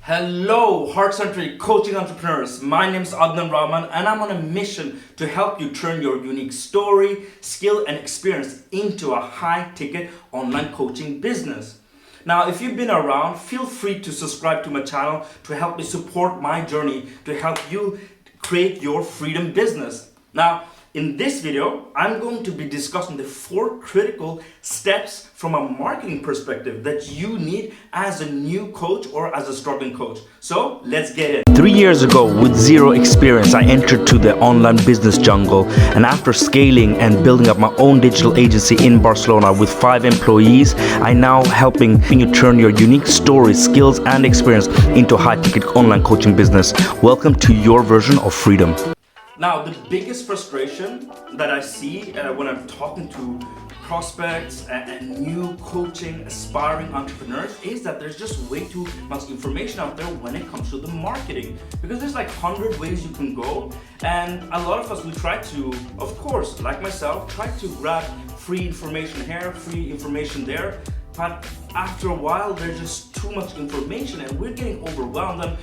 Hello, heart-centric coaching entrepreneurs. My name is Adnan Rahman and I'm on a mission to help you turn your unique story, skill and experience into a high-ticket online coaching business. Now, if you've been around, feel free to subscribe to my channel to help me support my journey to help you create your freedom business. Now, in this video, I'm going to be discussing the 4 critical steps from a marketing perspective that you need as a new coach or as a struggling coach. So let's get it. 3 years ago, with zero experience, I entered to the online business jungle. And after scaling and building up my own digital agency in Barcelona with 5 employees, I'm now helping you turn your unique story, skills, and experience into a high-ticket online coaching business. Welcome to your version of freedom. Now, the biggest frustration that I see when I'm talking to prospects and new coaching aspiring entrepreneurs is that there's just way too much information out there when it comes to the marketing, because there's like 100 ways you can go, and a lot of us, we try to, of course, like myself, try to grab free information here, free information there, but after a while there's just too much information and we're getting overwhelmed. And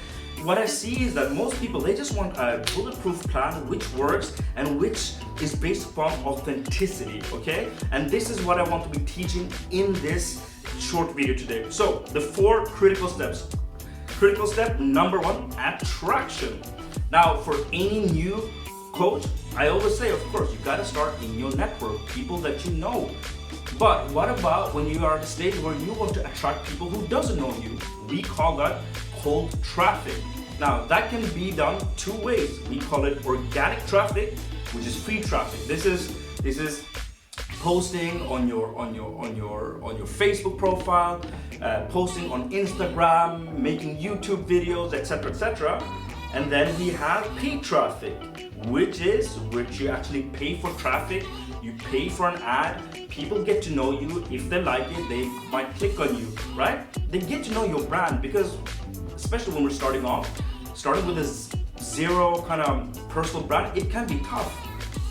what I see is that most people, they just want a bulletproof plan which works and which is based upon authenticity, okay? And this is what I want to be teaching in this short video today. So, the 4 critical steps. Critical step number 1, attraction. Now, for any new coach, I always say, of course, you gotta start in your network, people that you know. But what about when you are at a stage where you want to attract people who doesn't know you? We call that cold traffic. Now that can be done 2 ways. We call it organic traffic, which is free traffic. This is posting on your Facebook profile, posting on Instagram, making YouTube videos, etc. And then we have paid traffic, which you actually pay for traffic. You pay for an ad, people get to know you. If they like it, they might click on you, right? They get to know your brand, because especially when we're starting with a zero kind of personal brand, it can be tough.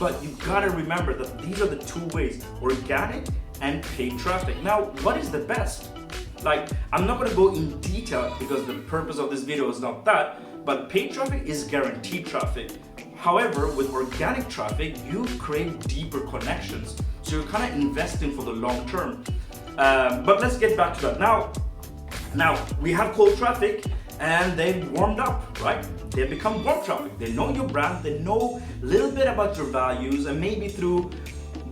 But you gotta remember that these are the 2 ways, organic and paid traffic. Now, what is the best? Like, I'm not gonna go in detail because the purpose of this video is not that, but paid traffic is guaranteed traffic. However, with organic traffic, you create deeper connections. So you're kind of investing for the long term. But let's get back to that. Now we have cold traffic and they've warmed up, right? They become warm traffic. They know your brand, they know a little bit about your values, and maybe through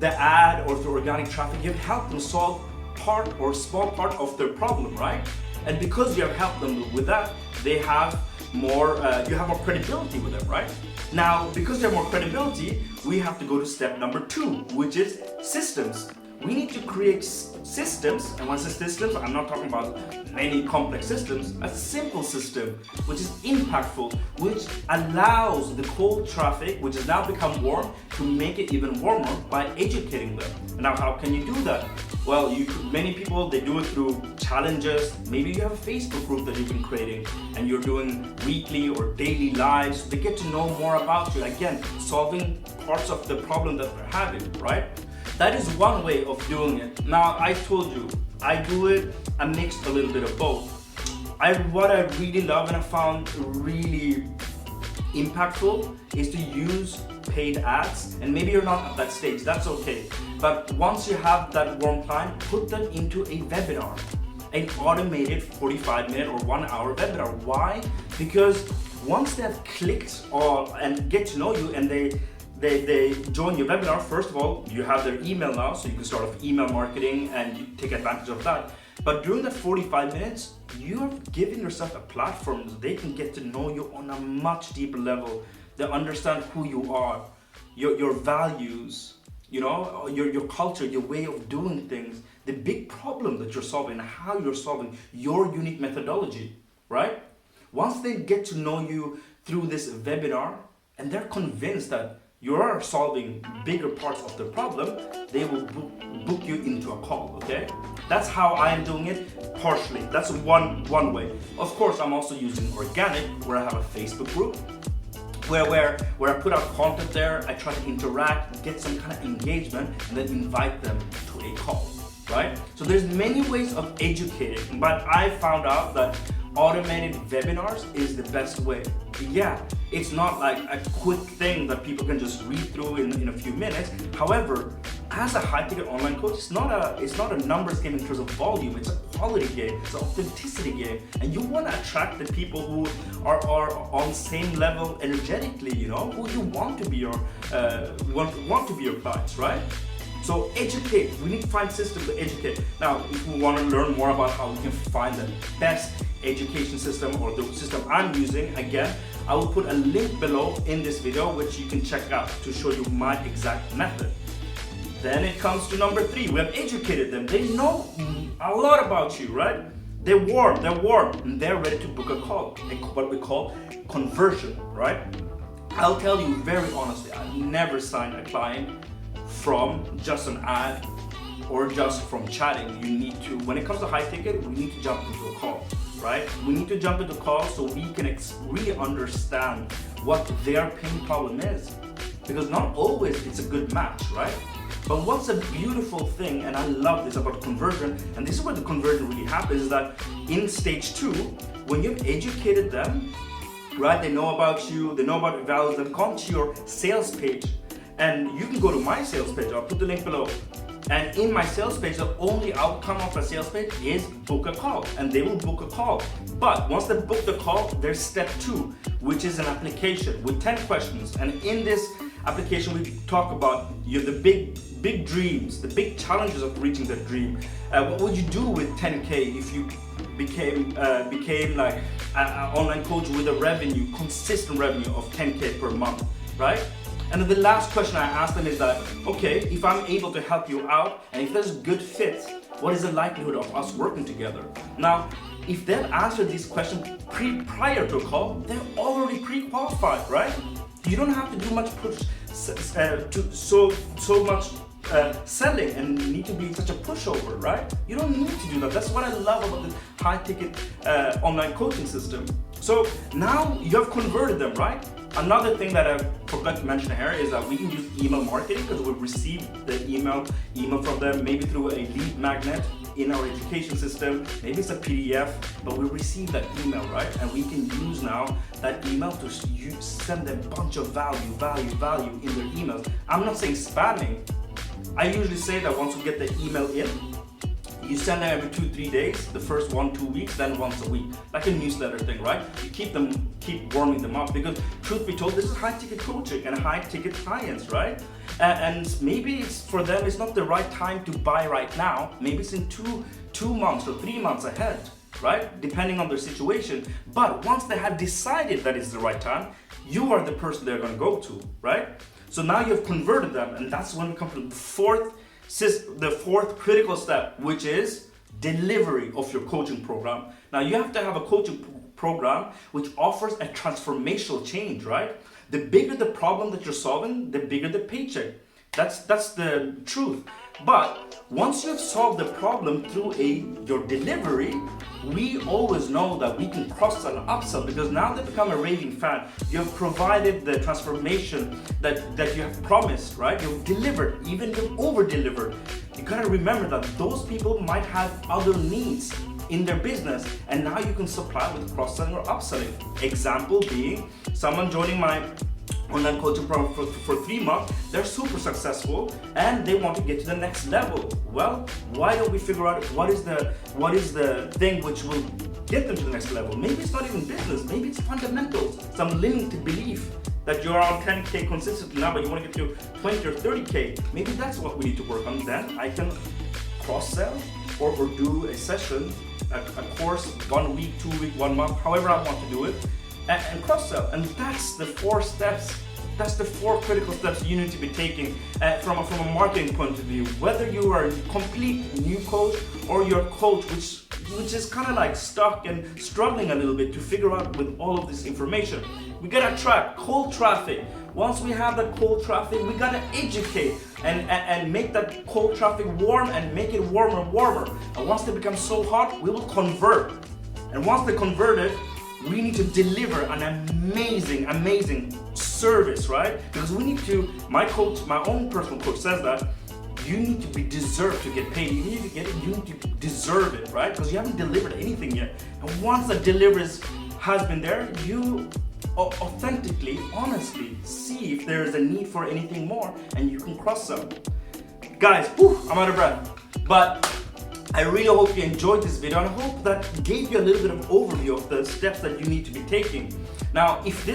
the ad or through organic traffic, you've helped them solve part or small part of their problem, right? And because you have helped them with that, they have more, you have more credibility with them, right? Now, because you have more credibility, we have to go to step number 2, which is systems. We need to create systems, and when I say systems, I'm not talking about many complex systems. A simple system, which is impactful, which allows the cold traffic, which has now become warm, to make it even warmer by educating them. Now, how can you do that? Well, many people, they do it through challenges. Maybe you have a Facebook group that you've been creating and you're doing weekly or daily lives. They get to know more about you. Again, solving parts of the problem that they're having, right? That is one way of doing it. Now, I told you, I do it, I mixed a little bit of both. What I really love and I found really impactful is to use paid ads. And maybe you're not at that stage, that's okay. But once you have that warm plan, put them into a webinar, an automated 45-minute or 1-hour webinar. Why? Because once they've clicked and get to know you and they join your webinar, first of all, you have their email now, so you can start off email marketing and you take advantage of that. But during that 45 minutes, you're giving yourself a platform so they can get to know you on a much deeper level. They understand who you are, your values, you know, your culture, your way of doing things, the big problem that you're solving, how you're solving, your unique methodology, right? Once they get to know you through this webinar and they're convinced that you are solving bigger parts of the problem, they will book you into a call, okay? That's how I am doing it, partially. That's one way. Of course, I'm also using organic, where I have a Facebook group, where I put out content there, I try to interact, get some kind of engagement, and then invite them to a call, right? So there's many ways of educating, but I found out that automated webinars is the best way. Yeah, it's not like a quick thing that people can just read through in a few minutes. However, as a high-ticket online coach, it's not a numbers game in terms of volume. It's a quality game. It's an authenticity game, and you want to attract the people who are on the same level energetically. You know, who you want to be your want to be your clients, right? So educate. We need to find systems to educate. Now, if we want to learn more about how we can find the best education system or the system I'm using, again, I will put a link below in this video which you can check out to show you my exact method. Then it comes to number 3. We have educated them. They know a lot about you, right? They're warm, and they're ready to book a call, what we call conversion, right? I'll tell you very honestly, I've never signed a client from just an ad or just from chatting. You need to, when it comes to high ticket, we need to jump into a call, right? We need to jump into a call so we can really understand what their pain problem is. Because not always it's a good match, right? But what's a beautiful thing, and I love this about conversion, and this is where the conversion really happens, is that in stage 2, when you've educated them, right, they know about you, they know about your values, they come to your sales page, and you can go to my sales page, I'll put the link below. And in my sales page, the only outcome of a sales page is book a call, and they will book a call. But once they book the call, there's step 2, which is an application with 10 questions. And in this application, we talk about the big dreams, the big challenges of reaching that dream. What would you do with 10K if you became like an online coach with a consistent revenue of 10K per month, right? And then the last question I asked them is that, okay, if I'm able to help you out, and if there's a good fit, what is the likelihood of us working together? Now, if they've answered these questions prior to a call, they're already pre-qualified, right? You don't have to do much so much selling and need to be such a pushover, right? You don't need to do that. That's what I love about the high-ticket online coaching system. So now you have converted them, right? Another thing that I forgot to mention here is that we can use email marketing because we receive the email from them, maybe through a lead magnet in our education system, maybe it's a PDF, but we receive that email, right? And we can use now that email to send them a bunch of value in their emails. I'm not saying spamming. I usually say that once we get the email in, you send them every 2-3 days, the first 1-2 weeks, then once a week, like a newsletter thing, right? You keep warming them up, because truth be told, this is high-ticket coaching and high-ticket clients, right? And maybe for them, it's not the right time to buy right now. Maybe it's in two months or 3 months ahead, right? Depending on their situation. But once they have decided that it's the right time, you are the person they're going to go to, right? So now you've converted them, and that's when we come to the fourth critical step, which is delivery of your coaching program. Now you have to have a coaching program which offers a transformational change, right? The bigger the problem that you're solving, the bigger the paycheck. That's the truth. But once you've solved the problem through your delivery, we always know that we can cross-sell and upsell, because now they become a raving fan. You have provided the transformation that you have promised, right? You've delivered, even you've over-delivered. You gotta remember that those people might have other needs in their business, and now you can supply with cross-selling or upselling. Example being someone joining my online coaching program for 3 months, they're super successful and they want to get to the next level. Well, why don't we figure out what is the thing which will get them to the next level? Maybe it's not even business, maybe it's fundamentals, some limiting belief that you're on 10K consistently now, but you want to get to 20 or 30K. Maybe that's what we need to work on. Then I can cross-sell or do a session, a course, 1 week, 2 week, 1 month, however I want to do it, and cross-sell. And that's the 4 steps. That's the 4 critical steps you need to be taking from a marketing point of view. Whether you are a complete new coach or you're a coach which is kind of like stuck and struggling a little bit to figure out with all of this information. We gotta attract cold traffic. Once we have that cold traffic, we gotta educate and make that cold traffic warm and make it warmer and warmer. And once they become so hot, we will convert. And once they converted, we need to deliver an amazing service, right? Because we need to, my own personal coach says that you need to be deserved to get paid. You need to get it, you need to deserve it, right? Because you haven't delivered anything yet. And once the delivery has been there, you authentically, honestly see if there is a need for anything more, and you can cross-sell. Guys, I'm out of breath. But I really hope you enjoyed this video, and I hope that gave you a little bit of overview of the steps that you need to be taking. Now, if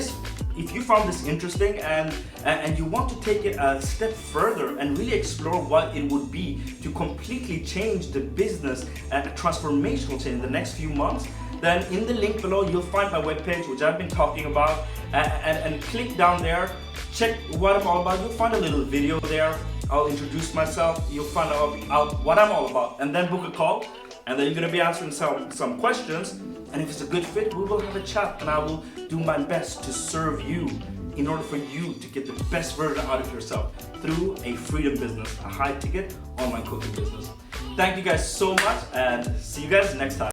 you found this interesting and you want to take it a step further and really explore what it would be to completely change the business and a transformational change in the next few months, then in the link below you'll find my webpage, which I've been talking about, and click down there, check what I'm all about. You'll find a little video there. I'll introduce myself, you'll find out what I'm all about, and then book a call, and then you're going to be answering some questions, and if it's a good fit, we will have a chat, and I will do my best to serve you in order for you to get the best version out of yourself through a freedom business, a high ticket online coaching business. Thank you guys so much, and see you guys next time.